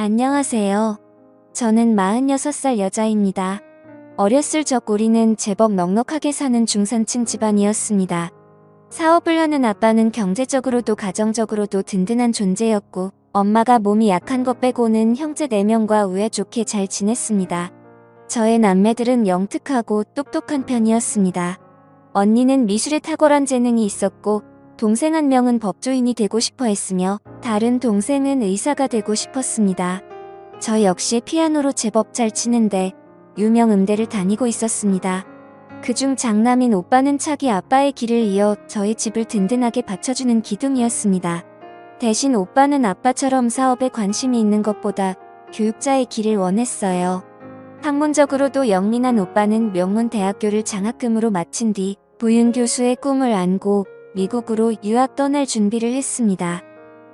안녕하세요. 저는 46살 여자입니다. 어렸을 적 우리는 제법 넉넉하게 사는 중산층 집안이었습니다. 사업을 하는 아빠는 경제적으로도 가정적으로도 든든한 존재였고, 엄마가 몸이 약한 것 빼고는 형제 4명과 우애 좋게 잘 지냈습니다. 저의 남매들은 영특하고 똑똑한 편이었습니다. 언니는 미술에 탁월한 재능이 있었고, 동생 한 명은 법조인이 되고 싶어 했으며, 다른 동생은 의사가 되고 싶었습니다. 저 역시 피아노로 제법 잘 치는데 유명 음대를 다니고 있었습니다. 그중 장남인 오빠는 차기 아빠의 길을 이어 저희 집을 든든하게 받쳐주는 기둥이었습니다. 대신 오빠는 아빠처럼 사업에 관심이 있는 것보다 교육자의 길을 원했어요. 학문적으로도 영민한 오빠는 명문대학교를 장학금으로 마친 뒤 부윤 교수의 꿈을 안고 미국으로 유학 떠날 준비를 했습니다.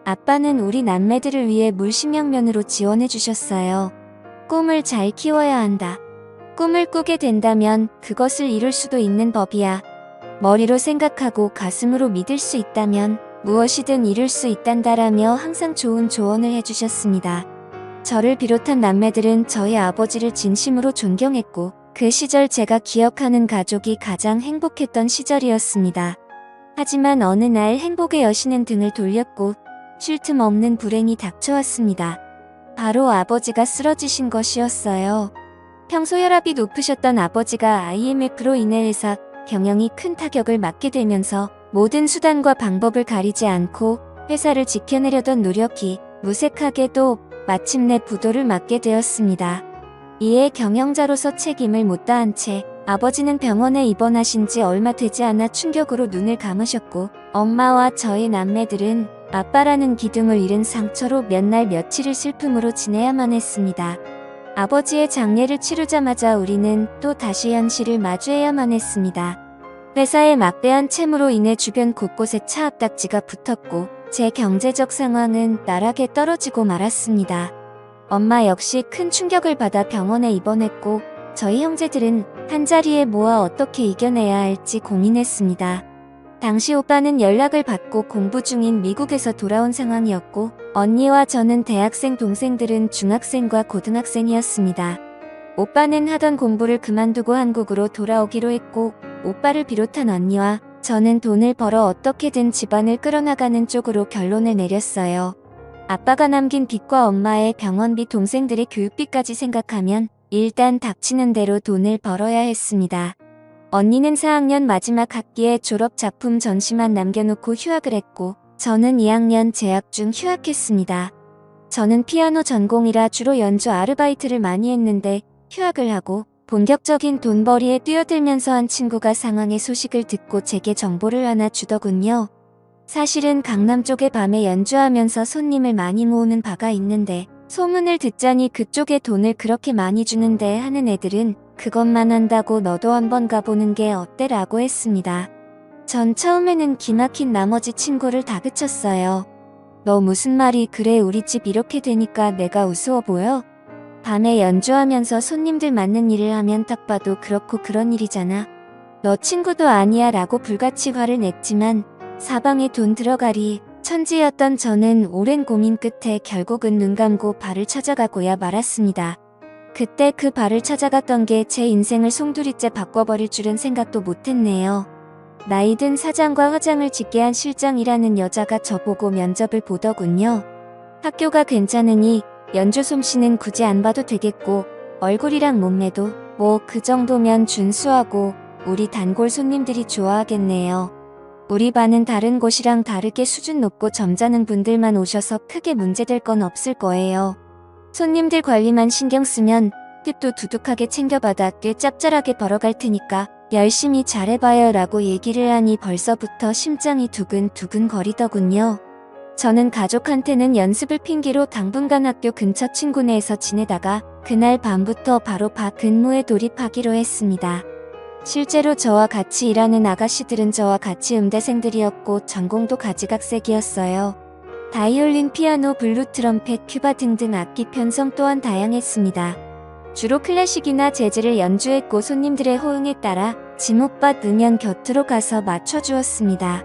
아빠는 우리 남매들을 위해 물심양면으로 지원해 주셨어요. 꿈을 잘 키워야 한다. 꿈을 꾸게 된다면 그것을 이룰 수도 있는 법이야. 머리로 생각하고 가슴으로 믿을 수 있다면 무엇이든 이룰 수 있단다라며 항상 좋은 조언을 해주셨습니다. 저를 비롯한 남매들은 저희 아버지를 진심으로 존경했고, 그 시절 제가 기억하는 가족이 가장 행복했던 시절이었습니다. 하지만 어느 날 행복의 여신은 등을 돌렸고 쉴 틈 없는 불행이 닥쳐왔습니다. 바로 아버지가 쓰러지신 것이었어요. 평소 혈압이 높으셨던 아버지가 IMF로 인해 회사 경영이 큰 타격을 맞게 되면서 모든 수단과 방법을 가리지 않고 회사를 지켜내려던 노력이 무색하게도 마침내 부도를 맞게 되었습니다. 이에 경영자로서 책임을 못 다한 채 아버지는 병원에 입원하신 지 얼마 되지 않아 충격으로 눈을 감으셨고, 엄마와 저희 남매들은 아빠라는 기둥을 잃은 상처로 몇 날 며칠을 슬픔으로 지내야만 했습니다. 아버지의 장례를 치르자마자 우리는 또 다시 현실을 마주해야만 했습니다. 회사의 막대한 채무로 인해 주변 곳곳에 차압딱지가 붙었고, 제 경제적 상황은 나락에 떨어지고 말았습니다. 엄마 역시 큰 충격을 받아 병원에 입원했고, 저희 형제들은 한자리에 모아 어떻게 이겨내야 할지 고민했습니다. 당시 오빠는 연락을 받고 공부 중인 미국에서 돌아온 상황이었고, 언니와 저는 대학생, 동생들은 중학생과 고등학생이었습니다. 오빠는 하던 공부를 그만두고 한국으로 돌아오기로 했고, 오빠를 비롯한 언니와 저는 돈을 벌어 어떻게든 집안을 끌어나가는 쪽으로 결론을 내렸어요. 아빠가 남긴 빚과 엄마의 병원비, 동생들의 교육비까지 생각하면 일단 닥치는 대로 돈을 벌어야 했습니다. 언니는 4학년 마지막 학기에 졸업 작품 전시만 남겨놓고 휴학을 했고, 저는 2학년 재학 중 휴학했습니다. 저는 피아노 전공이라 주로 연주 아르바이트를 많이 했는데, 휴학을 하고 본격적인 돈벌이에 뛰어들면서 한 친구가 상황의 소식을 듣고 제게 정보를 하나 주더군요. 사실은 강남 쪽에 밤에 연주하면서 손님을 많이 모으는 바가 있는데, 소문을 듣자니 그쪽에 돈을 그렇게 많이 주는데 하는 애들은 그것만 한다고 너도 한번 가보는 게 어때? 라고 했습니다. 전 처음에는 기막힌 나머지 친구를 다그쳤어요. 너 무슨 말이 그래? 우리 집 이렇게 되니까 내가 우스워 보여? 밤에 연주하면서 손님들 맞는 일을 하면 딱 봐도 그렇고 그런 일이잖아. 너 친구도 아니야 라고 불같이 화를 냈지만 사방에 돈 들어가리 천지였던 저는 오랜 고민 끝에 결국은 눈 감고 발을 찾아가고야 말았습니다. 그때 그 발을 찾아갔던 게 제 인생을 송두리째 바꿔버릴 줄은 생각도 못했네요. 나이든 사장과 화장을 짓게 한 실장이라는 여자가 저보고 면접을 보더군요. 학교가 괜찮으니 연주 솜씨는 굳이 안 봐도 되겠고, 얼굴이랑 몸매도 뭐 그 정도면 준수하고 우리 단골 손님들이 좋아하겠네요. 우리 반은 다른 곳이랑 다르게 수준 높고 점잖은 분들만 오셔서 크게 문제될 건 없을 거예요. 손님들 관리만 신경 쓰면 팁도 두둑하게 챙겨받아 꽤 짭짤하게 벌어갈 테니까 열심히 잘해봐요 라고 얘기를 하니 벌써부터 심장이 두근두근 거리더군요. 저는 가족한테는 연습을 핑계로 당분간 학교 근처 친구네에서 지내다가 그날 밤부터 바로 근무에 돌입하기로 했습니다. 실제로 저와 같이 일하는 아가씨들은 저와 같이 음대생들이었고 전공도 가지각색이었어요. 바이올린, 피아노, 블루, 트럼펫, 큐바 등등 악기 편성 또한 다양했습니다. 주로 클래식이나 재즈를 연주했고 손님들의 호응에 따라 지목받 음연 곁으로 가서 맞춰주었습니다.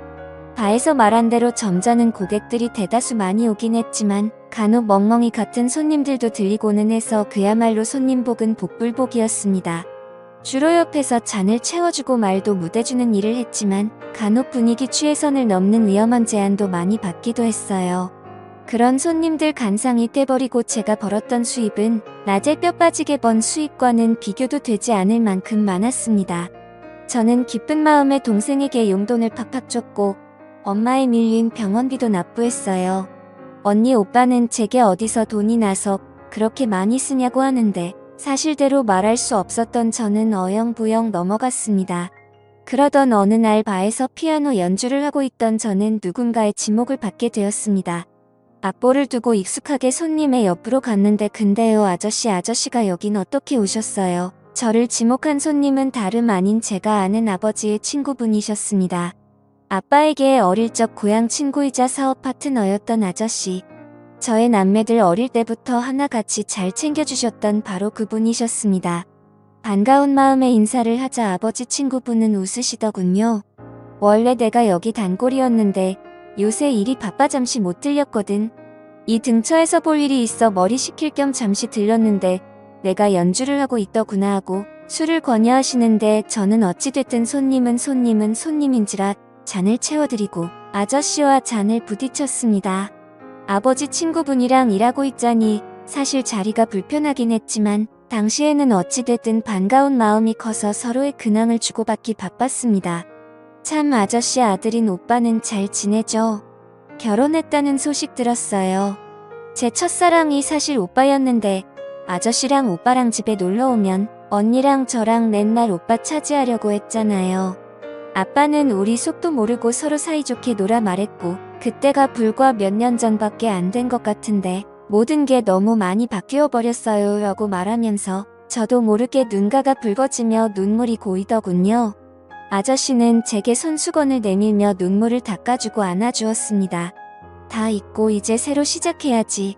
바에서 말한 대로 점잖은 고객들이 대다수 많이 오긴 했지만 간혹 멍멍이 같은 손님들도 들리고는 해서 그야말로 손님복은 복불복이었습니다. 주로 옆에서 잔을 채워주고 말도 묻어주는 일을 했지만 간혹 분위기 취해선을 넘는 위험한 제안도 많이 받기도 했어요. 그런 손님들 간상이 떼버리고 제가 벌었던 수입은 낮에 뼈 빠지게 번 수입과는 비교도 되지 않을 만큼 많았습니다. 저는 기쁜 마음에 동생에게 용돈을 팍팍 줬고 엄마의 밀린 병원비도 납부했어요. 언니 오빠는 제게 어디서 돈이 나서 그렇게 많이 쓰냐고 하는데 사실대로 말할 수 없었던 저는 어영부영 넘어갔습니다. 그러던 어느 날 바에서 피아노 연주를 하고 있던 저는 누군가의 지목을 받게 되었습니다. 앞볼을 두고 익숙하게 손님의 옆으로 갔는데 근데요 아저씨가 여긴 어떻게 오셨어요? 저를 지목한 손님은 다름 아닌 제가 아는 아버지의 친구분이셨습니다. 아빠에게 어릴 적 고향 친구이자 사업 파트너였던 아저씨. 저의 남매들 어릴 때부터 하나같이 잘 챙겨주셨던 바로 그분이셨습니다. 반가운 마음에 인사를 하자 아버지 친구분은 웃으시더군요. 원래 내가 여기 단골이었는데 요새 일이 바빠 잠시 못 들렸거든. 이 근처에서 볼 일이 있어 머리 식힐 겸 잠시 들렀는데 내가 연주를 하고 있더구나 하고 술을 권유하시는데 저는 어찌됐든 손님은 손님인지라 잔을 채워드리고 아저씨와 잔을 부딪혔습니다. 아버지 친구분이랑 일하고 있자니 사실 자리가 불편하긴 했지만 당시에는 어찌됐든 반가운 마음이 커서 서로의 근황을 주고받기 바빴습니다. 참 아저씨 아들인 오빠는 잘 지내죠? 결혼했다는 소식 들었어요. 제 첫사랑이 사실 오빠였는데 아저씨랑 오빠랑 집에 놀러오면 언니랑 저랑 맨날 오빠 차지하려고 했잖아요. 아빠는 우리 속도 모르고 서로 사이좋게 놀아 말했고 그때가 불과 몇 년 전밖에 안 된 것 같은데 모든 게 너무 많이 바뀌어 버렸어요 라고 말하면서 저도 모르게 눈가가 붉어지며 눈물이 고이더군요. 아저씨는 제게 손수건을 내밀며 눈물을 닦아주고 안아주었습니다. 다 잊고 이제 새로 시작해야지.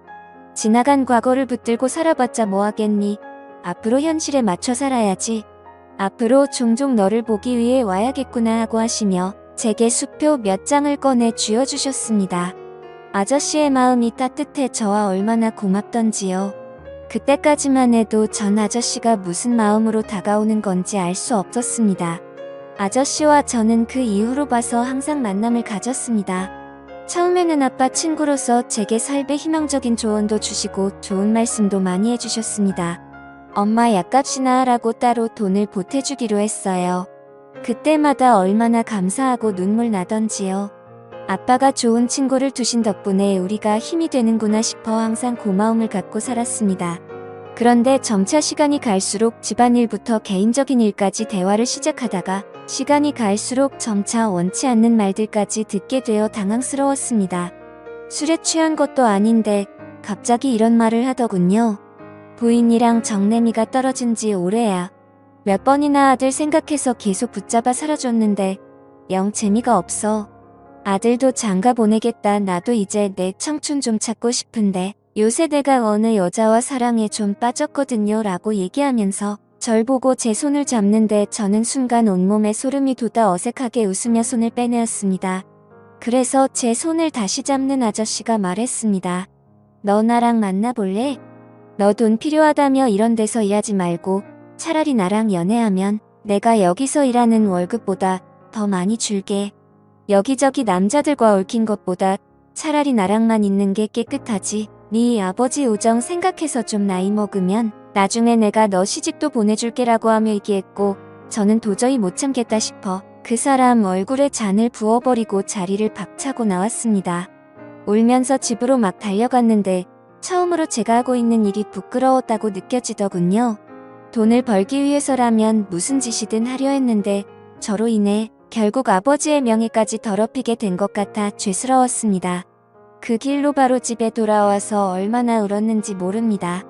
지나간 과거를 붙들고 살아봤자 뭐하겠니. 앞으로 현실에 맞춰 살아야지. 앞으로 종종 너를 보기 위해 와야겠구나 하고 하시며 제게 수표 몇 장을 꺼내 쥐어주셨습니다. 아저씨의 마음이 따뜻해 저와 얼마나 고맙던지요. 그때까지만 해도 전 아저씨가 무슨 마음으로 다가오는 건지 알 수 없었습니다. 아저씨와 저는 그 이후로 봐서 항상 만남을 가졌습니다. 처음에는 아빠 친구로서 제게 삶의 희망적인 조언도 주시고 좋은 말씀도 많이 해주셨습니다. 엄마 약값이나 하라고 따로 돈을 보태주기로 했어요. 그때마다 얼마나 감사하고 눈물 나던지요. 아빠가 좋은 친구를 두신 덕분에 우리가 힘이 되는구나 싶어 항상 고마움을 갖고 살았습니다. 그런데 점차 시간이 갈수록 집안일부터 개인적인 일까지 대화를 시작하다가 시간이 갈수록 점차 원치 않는 말들까지 듣게 되어 당황스러웠습니다. 술에 취한 것도 아닌데 갑자기 이런 말을 하더군요. 부인이랑 정내미가 떨어진 지 오래야. 몇 번이나 아들 생각해서 계속 붙잡아 살아줬는데 영 재미가 없어. 아들도 장가 보내겠다. 나도 이제 내 청춘 좀 찾고 싶은데 요새 내가 어느 여자와 사랑에 좀 빠졌거든요 라고 얘기하면서 절 보고 제 손을 잡는데 저는 순간 온몸에 소름이 돋아 어색하게 웃으며 손을 빼내었습니다. 그래서 제 손을 다시 잡는 아저씨가 말했습니다. 너 나랑 만나볼래? 너 돈 필요하다며 이런 데서 일하지 말고 차라리 나랑 연애하면 내가 여기서 일하는 월급보다 더 많이 줄게. 여기저기 남자들과 얽힌 것보다 차라리 나랑만 있는 게 깨끗하지. 네 아버지 우정 생각해서 좀 나이 먹으면 나중에 내가 너 시집도 보내줄게라고 하며 얘기했고 저는 도저히 못 참겠다 싶어 그 사람 얼굴에 잔을 부어버리고 자리를 박차고 나왔습니다. 울면서 집으로 막 달려갔는데 처음으로 제가 하고 있는 일이 부끄러웠다고 느껴지더군요. 돈을 벌기 위해서라면 무슨 짓이든 하려 했는데 저로 인해 결국 아버지의 명예까지 더럽히게 된 것 같아 죄스러웠습니다. 그 길로 바로 집에 돌아와서 얼마나 울었는지 모릅니다.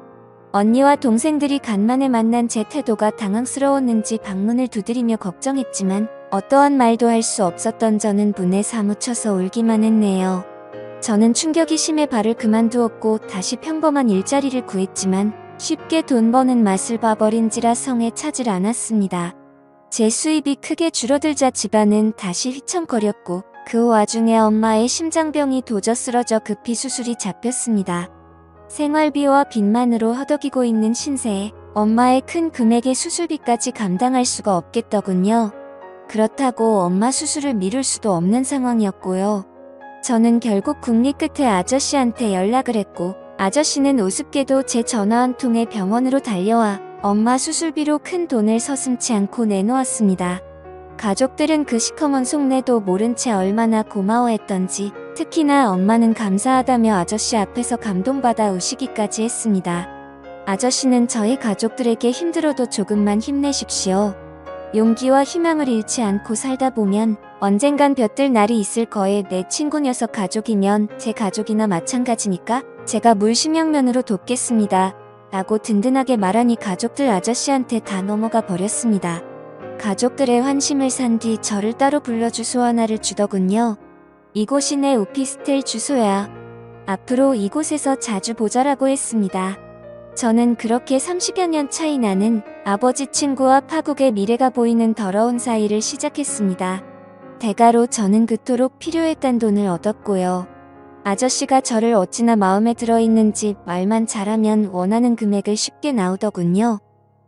언니와 동생들이 간만에 만난 제 태도가 당황스러웠는지 방문을 두드리며 걱정했지만 어떠한 말도 할 수 없었던 저는 분에 사무쳐서 울기만 했네요. 저는 충격이 심해 발을 그만두었고 다시 평범한 일자리를 구했지만 쉽게 돈 버는 맛을 봐버린지라 성에 차질 않았습니다. 제 수입이 크게 줄어들자 집안은 다시 휘청거렸고 그 와중에 엄마의 심장병이 도져 쓰러져 급히 수술이 잡혔습니다. 생활비와 빚만으로 허덕이고 있는 신세에 엄마의 큰 금액의 수술비까지 감당할 수가 없겠더군요. 그렇다고 엄마 수술을 미룰 수도 없는 상황이었고요. 저는 결국 국리 끝에 아저씨한테 연락을 했고 아저씨는 우습게도 제 전화 한 통에 병원으로 달려와 엄마 수술비로 큰 돈을 서슴지 않고 내놓았습니다. 가족들은 그 시커먼 속내도 모른 채 얼마나 고마워했던지 특히나 엄마는 감사하다며 아저씨 앞에서 감동받아 우시기까지 했습니다. 아저씨는 저희 가족들에게 힘들어도 조금만 힘내십시오. 용기와 희망을 잃지 않고 살다 보면 언젠간 볕들 날이 있을 거에 내 친구 녀석 가족이면 제 가족이나 마찬가지니까 제가 물심양면으로 돕겠습니다. 라고 든든하게 말하니 가족들 아저씨한테 다 넘어가 버렸습니다. 가족들의 환심을 산 뒤 저를 따로 불러 주소 하나를 주더군요. 이곳이 내 오피스텔 주소야. 앞으로 이곳에서 자주 보자라고 했습니다. 저는 그렇게 30여 년 차이 나는 아버지 친구와 파국의 미래가 보이는 더러운 사이를 시작했습니다. 대가로 저는 그토록 필요했던 돈을 얻었고요. 아저씨가 저를 어찌나 마음에 들어 있는지 말만 잘하면 원하는 금액을 쉽게 나오더군요.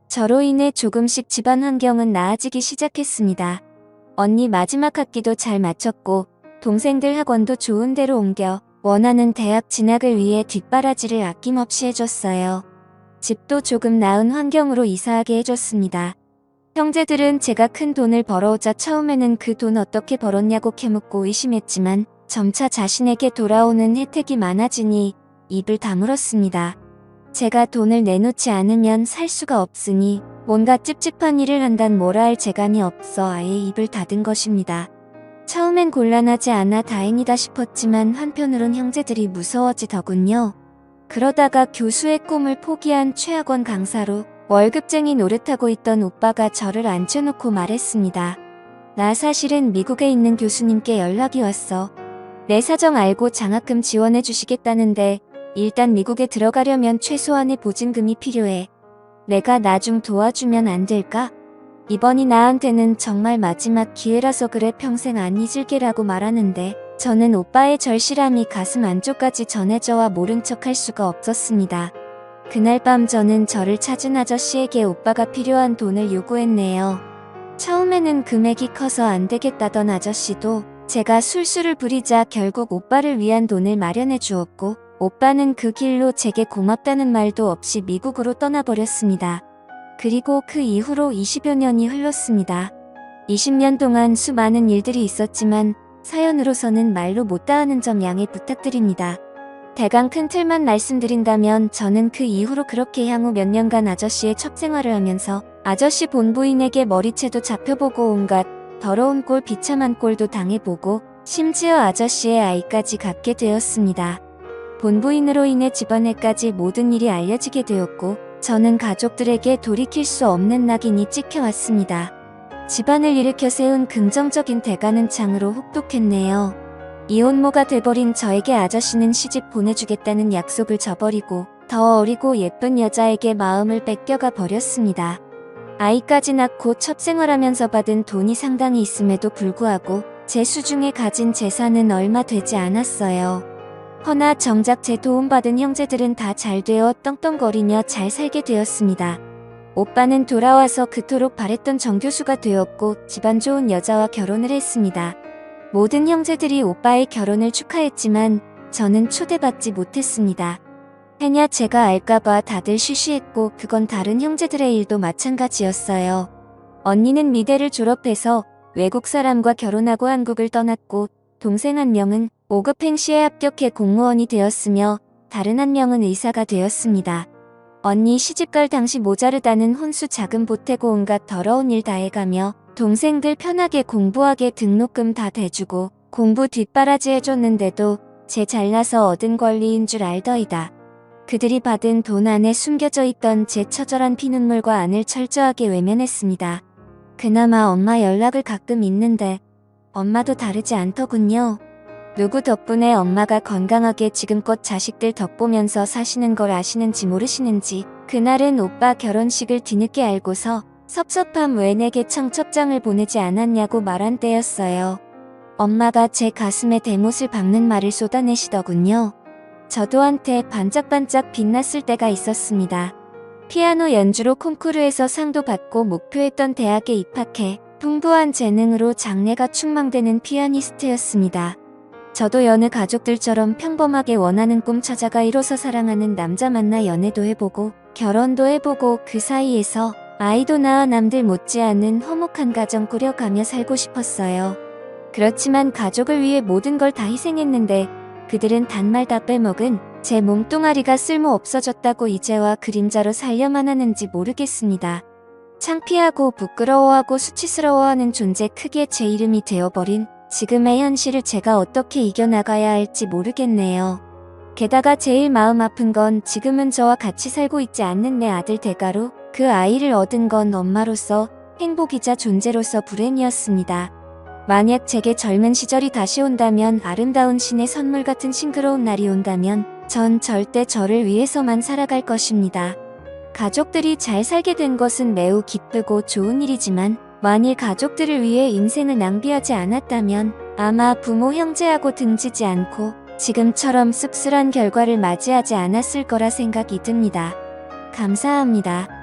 저로 인해 조금씩 집안 환경은 나아지기 시작했습니다. 언니 마지막 학기도 잘 마쳤고 동생들 학원도 좋은 데로 옮겨 원하는 대학 진학을 위해 뒷바라지를 아낌없이 해줬어요. 집도 조금 나은 환경으로 이사하게 해줬습니다. 형제들은 제가 큰 돈을 벌어오자 처음에는 그 돈 어떻게 벌었냐고 캐묻고 의심했지만 점차 자신에게 돌아오는 혜택이 많아지니 입을 다물었습니다. 제가 돈을 내놓지 않으면 살 수가 없으니 뭔가 찝찝한 일을 한단 뭐라 할 재간이 없어 아예 입을 닫은 것입니다. 처음엔 곤란하지 않아 다행이다 싶었지만 한편으론 형제들이 무서워지더군요. 그러다가 교수의 꿈을 포기한 최학원 강사로 월급쟁이 노릇하고 있던 오빠가 저를 앉혀놓고 말했습니다. 나 사실은 미국에 있는 교수님께 연락이 왔어. 내 사정 알고 장학금 지원해 주시겠다는데 일단 미국에 들어가려면 최소한의 보증금이 필요해. 내가 나 좀 도와주면 안 될까? 이번이 나한테는 정말 마지막 기회라서 그래 평생 안 잊을게라고 말하는데 저는 오빠의 절실함이 가슴 안쪽까지 전해져와 모른 척할 수가 없었습니다. 그날 밤 저는 저를 찾은 아저씨에게 오빠가 필요한 돈을 요구했네요. 처음에는 금액이 커서 안 되겠다던 아저씨도 제가 술수를 부리자 결국 오빠를 위한 돈을 마련해 주었고 오빠는 그 길로 제게 고맙다는 말도 없이 미국으로 떠나버렸습니다. 그리고 그 이후로 20여 년이 흘렀습니다. 20년 동안 수많은 일들이 있었지만 사연으로서는 말로 못다하는 점 양해 부탁드립니다. 대강 큰 틀만 말씀드린다면 저는 그 이후로 그렇게 향후 몇 년간 아저씨의 첩생활을 하면서 아저씨 본부인에게 머리채도 잡혀보고 온갖 더러운 꼴 비참한 꼴도 당해보고 심지어 아저씨의 아이까지 갖게 되었습니다. 본부인으로 인해 집안에까지 모든 일이 알려지게 되었고 저는 가족들에게 돌이킬 수 없는 낙인이 찍혀왔습니다. 집안을 일으켜 세운 긍정적인 대가는 창으로 혹독했네요. 이혼모가 돼버린 저에게 아저씨는 시집 보내주겠다는 약속을 저버리고 더 어리고 예쁜 여자에게 마음을 뺏겨가 버렸습니다. 아이까지 낳고 첩생활하면서 받은 돈이 상당히 있음에도 불구하고 제 수중에 가진 재산은 얼마 되지 않았어요. 허나 정작 제 도움받은 형제들은 다 잘되어 떵떵거리며 잘 살게 되었습니다. 오빠는 돌아와서 그토록 바랬던 정교수가 되었고 집안 좋은 여자와 결혼을 했습니다. 모든 형제들이 오빠의 결혼을 축하했지만 저는 초대받지 못했습니다. 해냐 제가 알까봐 다들 쉬쉬했고 그건 다른 형제들의 일도 마찬가지였어요. 언니는 미대를 졸업해서 외국 사람과 결혼하고 한국을 떠났고 동생 한 명은 5급 행시에 합격해 공무원이 되었으며 다른 한 명은 의사가 되었습니다. 언니 시집갈 당시 모자르다는 혼수 자금 보태고 온갖 더러운 일 다 해가며 동생들 편하게 공부하게 등록금 다 대주고 공부 뒷바라지 해줬는데도 제 잘나서 얻은 권리인 줄 알더이다. 그들이 받은 돈 안에 숨겨져 있던 제 처절한 피눈물과 안을 철저하게 외면했습니다. 그나마 엄마 연락을 가끔 있는데 엄마도 다르지 않더군요. 누구 덕분에 엄마가 건강하게 지금껏 자식들 덕보면서 사시는 걸 아시는지 모르시는지 그날은 오빠 결혼식을 뒤늦게 알고서 섭섭함 왜 내게 청첩장을 보내지 않았냐고 말한 때였어요. 엄마가 제 가슴에 대못을 박는 말을 쏟아내시더군요. 저도 한때 반짝반짝 빛났을 때가 있었습니다. 피아노 연주로 콩쿠르에서 상도 받고 목표했던 대학에 입학해 풍부한 재능으로 장래가 충망되는 피아니스트였습니다. 저도 여느 가족들처럼 평범하게 원하는 꿈 찾아가 이뤄서 사랑하는 남자 만나 연애도 해보고 결혼도 해보고 그 사이에서 아이도 낳아 남들 못지않은 화목한 가정 꾸려가며 살고 싶었어요. 그렇지만 가족을 위해 모든 걸 다 희생했는데 그들은 단말 다 빼먹은 제 몸뚱아리가 쓸모 없어졌다고 이제와 그림자로 살려만 하는지 모르겠습니다. 창피하고 부끄러워하고 수치스러워하는 존재 크게 제 이름이 되어버린 지금의 현실을 제가 어떻게 이겨나가야 할지 모르겠네요. 게다가 제일 마음 아픈 건 지금은 저와 같이 살고 있지 않는 내 아들 대가로 그 아이를 얻은 건 엄마로서 행복이자 존재로서 불행이었습니다. 만약 제게 젊은 시절이 다시 온다면 아름다운 신의 선물 같은 싱그러운 날이 온다면 전 절대 저를 위해서만 살아갈 것입니다. 가족들이 잘 살게 된 것은 매우 기쁘고 좋은 일이지만 만일 가족들을 위해 인생을 낭비하지 않았다면 아마 부모 형제하고 등지지 않고 지금처럼 씁쓸한 결과를 맞이하지 않았을 거라 생각이 듭니다. 감사합니다.